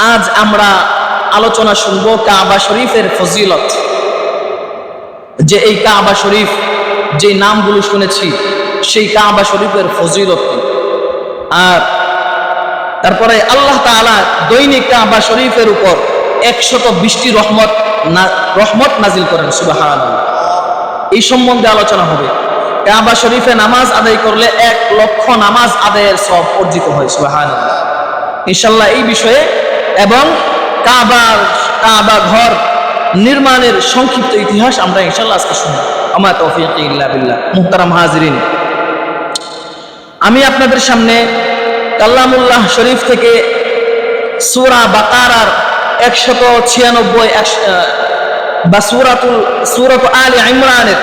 আজ আমরা আলোচনা শুনব কাবা শরীফের ফজিলত। যে এই কাবা শরীফ, যে নামগুলো শুনেছি, সেই কাবা শরীফের ফজিলত। আর তারপরে আল্লাহ তাআলা দৈনিক কাবা শরীফের উপর 120টি রহমত নাজিল করেন। সুবহানাল্লাহ। এই সম্বন্ধে আলোচনা হবে। কাবা শরীফে নামাজ আদায় করলে 1 লক্ষ নামাজ আদায়ের সওয়াব অর্জিত হয়। সুবহানাল্লাহ। ইনশাআল্লাহ এই বিষয়ে এবং কাবা ঘর নির্মাণের সংক্ষিপ্ত ইতিহাস আমরা ইনশাআল্লাহ আজকে শুনব। আমা তৌফিক ইল্লা বিল্লাহ। মুহতারাম হাজিরিন, আমি আপনাদের সামনে কালামুল্লাহ শরীফ থেকে সূরা বাকারার 196 বা সূরাত আলে ইমরানের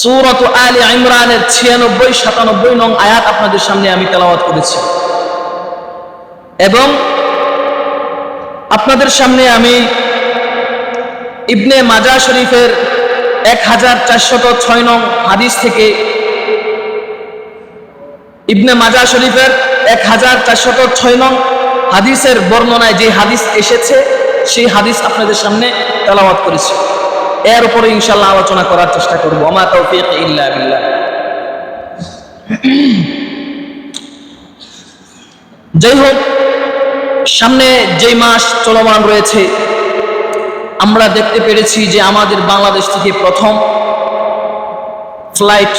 96-97 নং আয়াত আপনাদের সামনে আমি তেলাওয়াত করেছি এবং আপনাদের সামনে আমি ইবনে মাজাহ শরীফের 1406 নং হাদিস থেকে, ইবনে মাজাহ শরীফের 1406 নং হাদিসের বর্ণনায় যে হাদিস এসেছে সেই হাদিস আপনাদের সামনে তেলাওয়াত করেছি। এর উপরে ইনশাআল্লাহ আলোচনা করার চেষ্টা করব। আমা তৌফিক ইল্লা বিল্লাহ। যাই হোক, সামনে যেই মাস চলমান রয়েছে, আমরা দেখতে পেরেছি যে আমাদের বাংলাদেশ থেকে প্রথম ফ্লাইট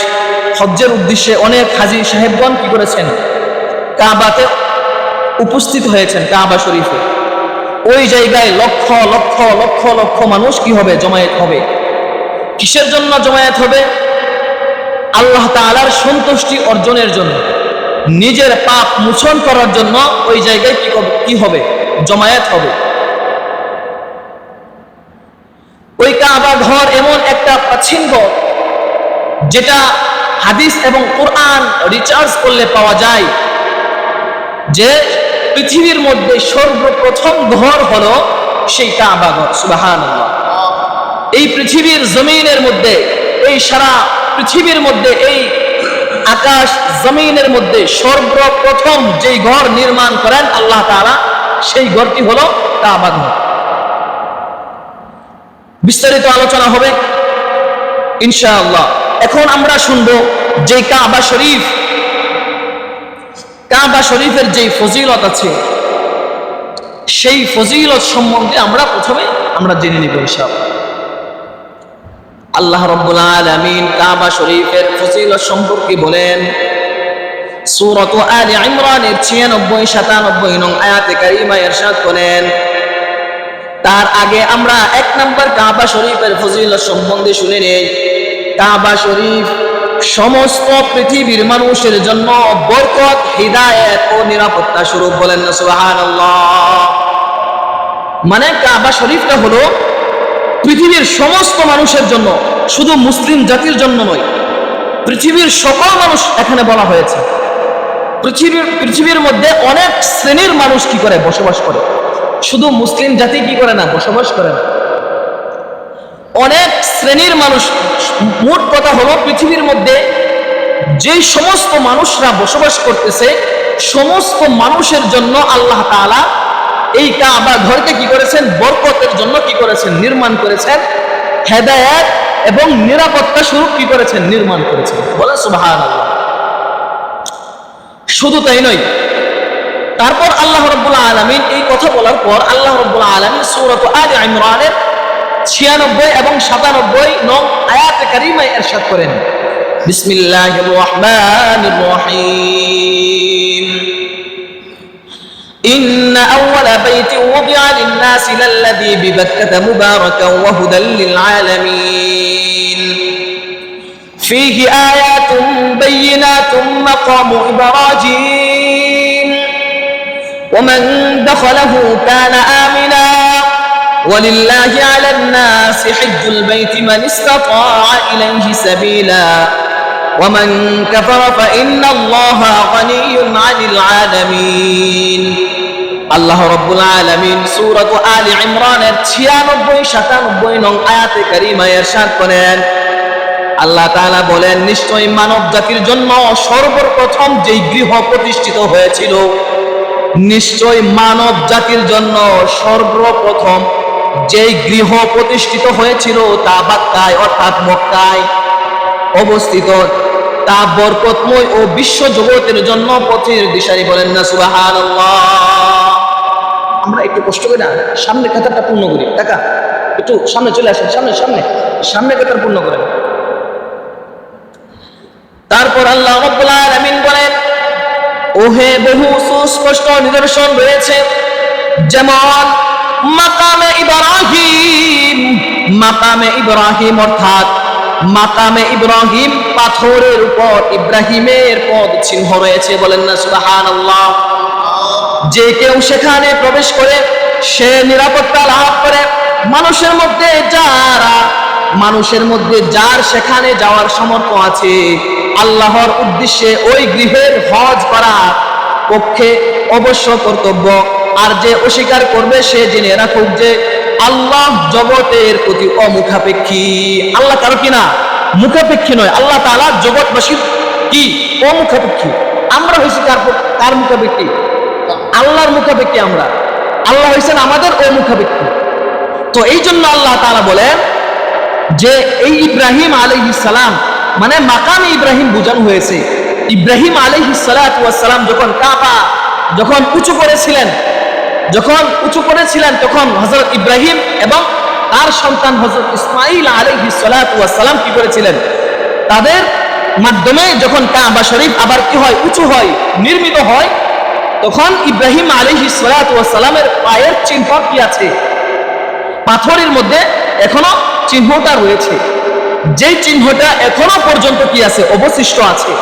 হজ্জের উদ্দেশ্যে অনেক হাজী সাহেবগণ কি করেছেন, কাবাতে উপস্থিত হয়েছেন। কাবা শরীফে ওই জায়গায় লক্ষ লক্ষ লক্ষ লক্ষ মানুষ কি হবে, জমায়েত হবে। কিসের জন্য জমায়েত হবে? আল্লাহ তাআলার সন্তুষ্টি অর্জনের জন্য, নিজের পাপ মোচন করার জন্য ওই জায়গায় কি হবে, জমায়েত হবে। ওই কাবা ঘর এমন একটা প্রাচীন ঘর যেটা হাদিস এবং কোরআন রিসার্চ করলে পাওয়া যায় যে পৃথিবীর মধ্যে সর্বপ্রথম ঘর হলো সেই কাবা ঘর। সুবহানাল্লাহ। এই পৃথিবীর জমিনের মধ্যে, এই সারা পৃথিবীর মধ্যে, এই আকাশ জমিনের মধ্যে সর্বপ্রথম যেই ঘর নির্মাণ করেন আল্লাহ তাআলা, সেই ঘরটি হলো কাবা ঘর। বিস্তারিত আলোচনা হবে ইনশাআল্লাহ। এখন আমরা শুনবো যে কাবা শরীফের যে ফজিলত আছে, সেই ফজিলত সম্বন্ধে আমরা প্রথমে জেনে নিব ইনশাআল্লাহ। আল্লাহ রাব্বুল আলামিন কাবা শরীফের ফজিলত সম্পর্কে বলেন সূরাত আলে ইমরানের 96-97 নং আয়াতে কারিমায় ইরশাদ করেন। তার আগে আমরা 1 নম্বর কাবা শরীফের ফজিলত সম্বন্ধে শুনে নেই। কাবা শরীফ সমস্ত পৃথিবীর মানুষের জন্য বরকত, হিদায়াত ও নিরাপত্তা স্বরূপ। বলেন না সুবহানাল্লাহ। মানে কাবা শরীফটা হলো পৃথিবীর সমস্ত মানুষের জন্য, শুধু মুসলিম জাতির জন্য নয়, পৃথিবীর সকল মানুষ এখানে বলা হয়েছে। পৃথিবীর মধ্যে অনেক শ্রেণীর মানুষ কি করে, বসবাস করে। শুধু মুসলিম জাতি কি করে না, বসবাস করে না, অনেক শ্রেণীর মানুষ। মোট কথা হলো পৃথিবীর মধ্যে যে সমস্ত মানুষরা বসবাস করতেছে, সমস্ত মানুষের জন্য আল্লাহ তাআলা এই কাবা ঘরকে কি করেছেন, বরকতের জন্য কি করেছেন, নির্মাণ করেছেন। হেদায়েত এবং নিরাপত্তা স্বরূপ কি করেছেন, নির্মাণ করেছেন। বলেন সুবহানাল্লাহ। শুধু তাই নয়, তারপর আল্লাহ রাব্বুল আলামিন এই কথা বলার পর আল্লাহ রাব্বুল আলামিন সূরাত আলে ইমরানের 96 এবং 97 নং আয়াতে কারিমায় ইরশাদ করেন, বিসমিল্লাহির রহমানির রহিম, ইন্না আউওয়ালা বাইতিন ওয়ুদিআ লিন-নাসি লাল্লাযী বিবাক্কাতা মুবারাকান ওয়া হুদাল লিল আলামিন ফীহি আয়াতুন বায়্যিনাতুন মাকামু ইব্রাহিম ওয়া মান দাখালাহু কানা আমিনা ولله على الناس حج البيت من استطاع إليه سبيلا ومن كفر فإن الله غني عن العالمين. আল্লাহ রাব্বুল আলামিন সূরাত আলে ইমরানের 96-97 নং আয়াতে কারিমায় ইরশাদ করেন, আল্লাহ তাআলা বলেন, নিশ্চয়ই মানব জাতির জন্য সর্বপ্রথম যেই গৃহ প্রতিষ্ঠিত হয়েছিল নিশ্চয় মানব জাতির জন্য সর্বপ্রথম যেই গৃহ প্রতিষ্ঠিত হয়েছিল তা বাক্কায় অর্থাৎ মক্কায় অবস্থিত, তা বরকতময় ও বিশ্ব জগতের জন্য পথের দিশারি। বলেন না সুবহানাল্লাহ। আমরা একটু কষ্ট করে না সামনে কাতারটা পূর্ণ করি, টাকা একটু সামনে চলে আসেন, সামনে সামনে সামনে কাতার পূর্ণ করেন। তারপর আল্লাহ রাব্বুল আলামিন বলেন, ওহে বহু সুস্পষ্ট নিদর্শন রয়েছে, যেমন মাকামে ইব্রাহিম। মাকামে ইব্রাহিম অর্থাৎ মাকামে ইব্রাহিম, পাথরের উপর ইব্রাহিমের পদ চিহ্ন রয়েছে। বলেন না সুবহানাল্লাহ। যে কেউ সেখানে প্রবেশ করে সে নিরাপত্তা লাভ করে। মানুষের মধ্যে যার সেখানে যাওয়ার সামর্থ্য আছে, আল্লাহর উদ্দেশ্যে ওই গৃহের হজ করা পক্ষে অবশ্য কর্তব্য। আর যে অস্বীকার করবে সে জেনে রাখুক যে আল্লাহ জগতের প্রতি অমুখাপেক্ষী। আল্লাহ কারো কি না মুখাপেক্ষী নয়, আল্লাহ তাআলা জগৎবাসীর কি অমুখাপেক্ষী। আমরা হয়েছি কার মুখাপেক্ষী? আল্লাহর মুখাপেক্ষী আমরা। আল্লাহ হয়েছেন আমাদের অমুখাপেক্ষী। তো এই জন্য আল্লাহ তাআলা বলেন যে এই ইব্রাহিম আলাইহিস সালাম মানে মাকামে ইব্রাহিম বোঝানো হয়েছে। ইব্রাহিম আলাইহিস সালাতু ওয়াস সালাম যখন কাবা উঁচু করেছিলেন তখন হযরত ইব্রাহিম এবং তার সন্তান হযরত ইসমাঈল আলাইহিস সালাতু ওয়াস সালাম কি করেছিলেন? তাদের মাধ্যমে যখন কাবা শরীফ আবার কি হয়, উঁচু হয়, নির্মিত হয়, তখন ইব্রাহিম আলাইহিস সালাতু ওয়াস সালামের পায়ের চিহ্ন কি আছে? পাথরের মধ্যে এখনো চিহ্নটা রয়েছে। যেই চিহ্নটা এখনো পর্যন্ত কি আছে? অবশিষ্ট আছে।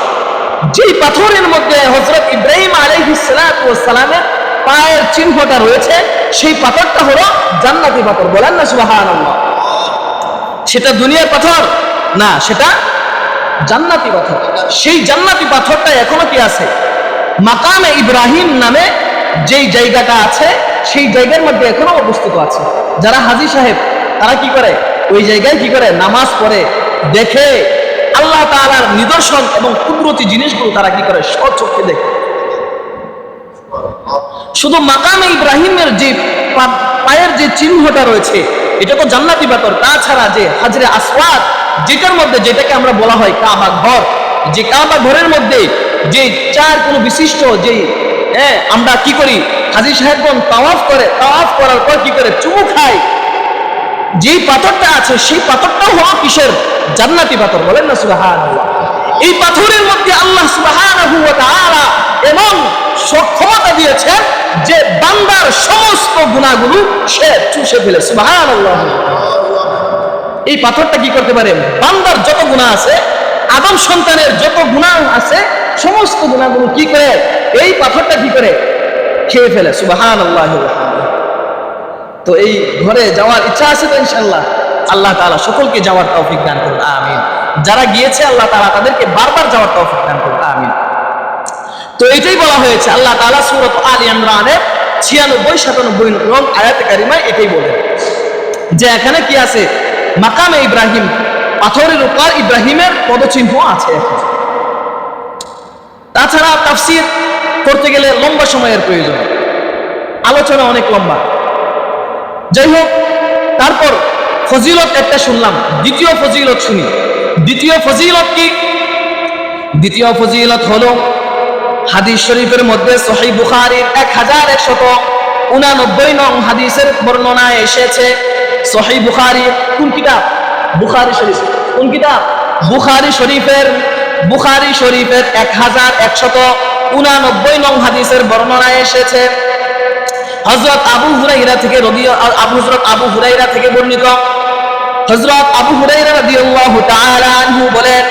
যেই পাথরের মধ্যে হযরত ইব্রাহিম আলাইহিস সালাতু ওয়াস সালামের পায়ের চিহ্নটা রয়েছে, সেই পাথরটা হলো জান্নাতি পাথর। বলেন না সুবহানাল্লাহ। সেটা দুনিয়ার পাথর না, সেটা জান্নাতি পাথর। সেই জান্নাতি পাথরটা এখনো কি আছে? মাকামে ইব্রাহিম নামে যেই জায়গাটা আছে, সেই জায়গার মধ্যে এখনো অবস্থিত আছে। যারা হাজী সাহেব তারা কি করে? ওই জায়গায় কি করে? নামাজ পড়ে, দেখে আল্লাহ তাআলার নিদর্শন এবং কুদরতি জিনিসগুলো তারা কি করে? স্বচক্ষে দেখে। শুধু মাকামে ইব্রাহিমের যে পায়ের যে চিহ্নটা রয়েছে, এটা তো জান্নাতি পাথর। তাছাড়া যে হাজরে আসওয়াদ, যেটাকে আমরা বলা হয় কাবা ঘর, যে কাবা ঘরের মধ্যে যে চার কোন বিশিষ্ট যে আমরা কি করি? হাজী সাহেবগণ তাওয়াফ করার পর কি করে? চুমু খায়। যে পাথরটা আছে সেই পাথরটাও হলো কিসের? জান্নাতি পাথর। বলেন না সুবহানাল্লাহ। এই পাথরের মধ্যে আল্লাহ সুবহানাহু ওয়া তাআলা এমন সক্ষমতা দিয়েছেন যে বান্দার সমস্ত গুনাহগুলো সে চুষে ফেলে। সুবহানাল্লাহ। এই পাথরটা কি করতে পারে? বান্দার যত গুনাহ আছে, আদম সন্তানের যত গুনাহ আছে, সমস্ত গুনাহগুলো কি করে? এই পাথরটা কি করে? খেয়ে ফেলে। সুবহানাল্লাহ। তো এই ঘরে যাওয়ার ইচ্ছা আছে তো ইনশাআল্লাহ? আল্লাহ তাআলা সকলকে যাওয়ার তৌফিক দান করুন, আমিন। যারা গিয়েছে আল্লাহ তাআলা তাদেরকে বারবার যাওয়ার তৌফিক দান করুন, আমিন। তো এটাই বলা হয়েছে, আল্লাহ তাআলা সূরা আলে ইমরানের 96-97 নং আয়াতে কারিমায় এটাই বলেন যে এখানে কি আছে? মাকামে ইব্রাহিম, পাথরের উপর ইব্রাহিমের পদচিহ্ন আছে। তাছাড়া তাফসীর করতে গেলে লম্বা সময়ের প্রয়োজন, আলোচনা অনেক লম্বা। যাই হোক, তারপর ফজিলত একটা শুনলাম, দ্বিতীয় ফজিলত শুনি। দ্বিতীয় ফজিলত কি? দ্বিতীয় ফজিলত হলো হাদিস শরীফের মধ্যে সহিহ বুখারীর 1189 নং হাদিসের বর্ণনায় এসেছে। সহিহ বুখারী কোন কিতাব? বুখারী শরীফ। কোন কিতাব? বুখারী শরীফের 1189 নং হাদিসের বর্ণনায় এসেছে। হযরত আবু হুরায়রা থেকে বর্ণিত। হযরত আবু হুরায়রা রাদিয়াল্লাহু তাআলা আনহু বলেন,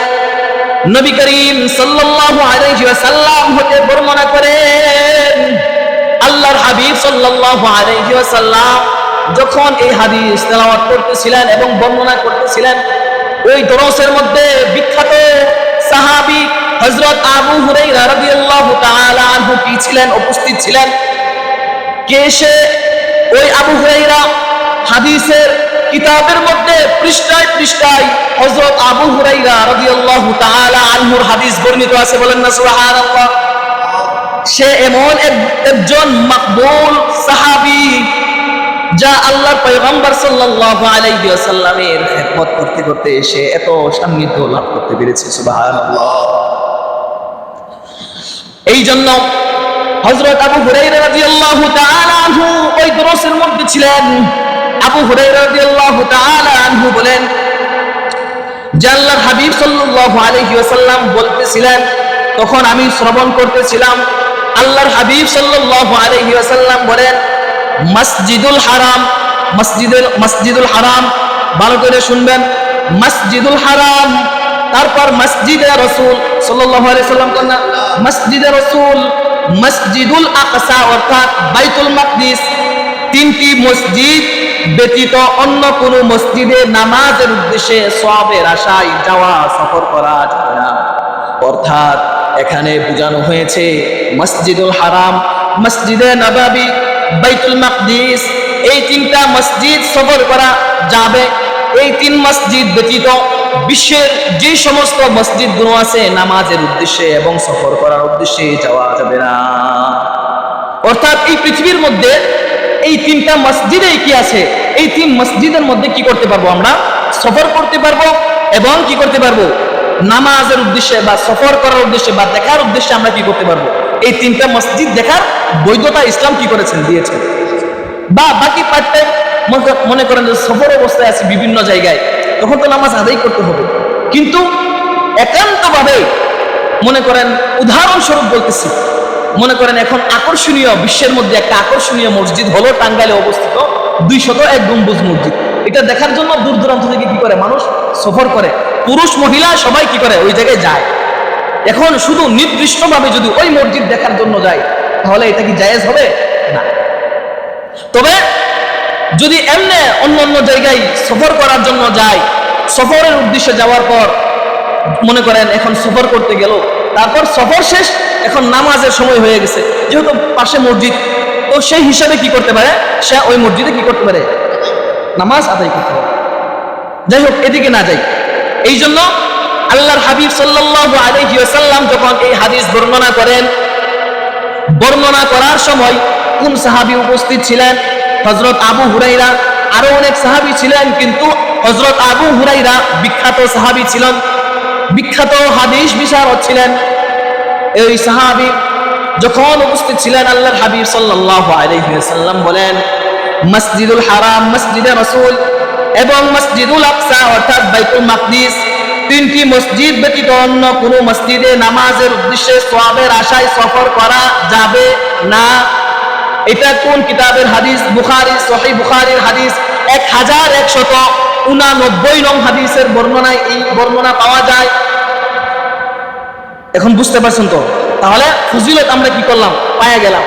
নবী করিম সাল্লাল্লাহু আলাইহি ওয়াসাল্লাম হতে বর্ণনা করেন, আল্লাহর হাবিব সাল্লাল্লাহু আলাইহি ওয়াসাল্লাম যখন এই হাদিস তেলাওয়াত করতেছিলেন এবং বর্ণনা করতেছিলেন, ওই দরসের মধ্যে বিখ্যাত সাহাবী হযরত আবু হুরায়রা রাদিয়াল্লাহু তাআলা আনহু কি ছিলেন? উপস্থিত ছিলেন। কে সে? ওই আবু হুরায়রা। হাদিসের কিতাবের মধ্যে পৃষ্ঠায় পৃষ্ঠায় হযরত আবু হুরায়রা রাদিয়াল্লাহু তাআলা আনহুর হাদিস বর্ণিত আছে। বলেন না সুবহানাল্লাহ। সে এমন একজন মাকবুল সাহাবী যা আল্লাহর পয়গম্বর সাল্লাল্লাহু আলাইহি ওয়াসাল্লামের খেদমত করতে করতে এসে এত সান্নিধ্য লাভ করতে পেরেছে। সুবহানাল্লাহ। এই জন্য হযরত আবু হুরায়রা রাদিয়াল্লাহু তাআলা আনহু ওই দরসের মধ্যে ছিলেন। আবু হুরায়রা রাদিয়াল্লাহু তাআলা আনহু বলেন যে আল্লাহর হাবিব সাল্লাল্লাহু আলাইহি ওয়াসাল্লাম বলতেছিলেন, তখন আমি শ্রবণ করতেছিলাম। আল্লাহর হাবিব সাল্লাল্লাহু আলাইহি ওয়াসাল্লাম বলেন, মসজিদুল হারাম, মসজিদুল হারাম, ভালো করে শুনবেন, মসজিদুল হারাম, তারপর মসজিদে রাসূল সাল্লাল্লাহু আলাইহি ওয়াসাল্লাম কোন মসজিদে রাসূল, মসজিদুল আকসা অর্থাৎ বাইতুল মাকদিস, তিনটি মসজিদ ব্যতীত অন্য কোন মসজিদে নামাজের উদ্দেশ্যে সওয়াবের আশায় যাওয়া সফর করা যাবে না। অর্থাৎ এখানে বোঝানো হয়েছে মসজিদুল হারাম, মসজিদে নববী, বাইতুল মাকদিস, এই তিনটা মসজিদ সফর করা যাবে। এই তিন মসজিদ ব্যতীত বিশ্বের যে সমস্ত মসজিদগুলো আছে নামাজের উদ্দেশ্যে এবং সফর করার উদ্দেশ্যে যাওয়া যাবে না। অর্থাৎ এই পৃথিবীর মধ্যে এই তিনটা মসজিদে কি আছে, এই তিন মসজিদের মধ্যে কি করতে পারবো আমরা? সফর করতে পারবো এবং কি করতে পারবো? নামাজের উদ্দেশ্যে বা সফর করার উদ্দেশ্যে বা দেখার উদ্দেশ্যে আমরা কি করতে পারবো? এই তিনটা মসজিদ দেখার বৈধতা ইসলাম কি করেছেন? দিয়েছেন। বা বাকি পার্ট টাইম মনে করেন যে সফর অবস্থায় আছে বিভিন্ন জায়গায়, তখন তো নামাজ আদায় করতে হবে, কিন্তু একান্তভাবে মনে করেন উদাহরণস্বরূপ বলতেছি, মনে করেন এখন আকর্ষণীয় বিশ্বের মধ্যে একটা আকর্ষণীয় মসজিদ হলো টাঙ্গাইলে অবস্থিত 201 গম্বুজ মসজিদ। এটা দেখার জন্য দূর দূরান্ত থেকে কি করে মানুষ সফর করে, পুরুষ মহিলা সবাই কি করে ওই জায়গায় যায়। এখন শুধু নির্দিষ্টভাবে যদি ওই মসজিদ দেখার জন্য যায় তাহলে এটা কি জায়েজ হবে? না। তবে যদি এমনি অন্য অন্য জায়গায় সফর করার জন্য যায়, সফরের উদ্দেশ্যে যাওয়ার পর মনে করেন এখন সফর করতে গেল, তারপর সফর শেষ, এখন নামাজের সময় হয়ে গেছে, যেহেতু পাশে মসজিদ, তো সেই হিসাবে কি করতে পারে, সে ওই মসজিদে কি করতে পারে? নামাজ আদায় করতে পারে। যাই হোক, এদিকে না যাই। এই জন্য আল্লাহর হাবিব সাল্লাল্লাহু আলাইহি ওয়াসাল্লাম যখন এই হাদিস বর্ণনা করেন, বর্ণনা করার সময় কোন সাহাবী উপস্থিত ছিলেন? হযরত আবু হুরায়রা। আরো অনেক সাহাবী ছিলেন, কিন্তু হযরত আবু হুরায়রা বিখ্যাত সাহাবী ছিলেন, বিখ্যাত হাদিস বিশারদ ছিলেন। এই সাহাবী যখন উপস্থিত ছিলেন, আল্লাহর হাবিব সাল্লাল্লাহু আলাইহি ওয়াসাল্লাম বলেন, মসজিদুল হারাম, মসজিদে রাসূল এবং মসজিদুল আকসা অর্থাৎ বাইতুল মাকদিস, তিনটি মসজিদ ব্যতীত অন্য কোনো মসজিদে নামাজের উদ্দেশ্যে সওয়াবের আশায় সফর করা যাবে না। এটা কোন কিতাবের হাদিস? বুখারী, সহিহ বুখারীর হাদিস 1189 নং হাদিসের বর্ণনায় এই বর্ণনা পাওয়া যায়। এখন বুঝতে পারছেন তো? তাহলে ফজিলত আমরা কি করলাম? পায়া গেলাম।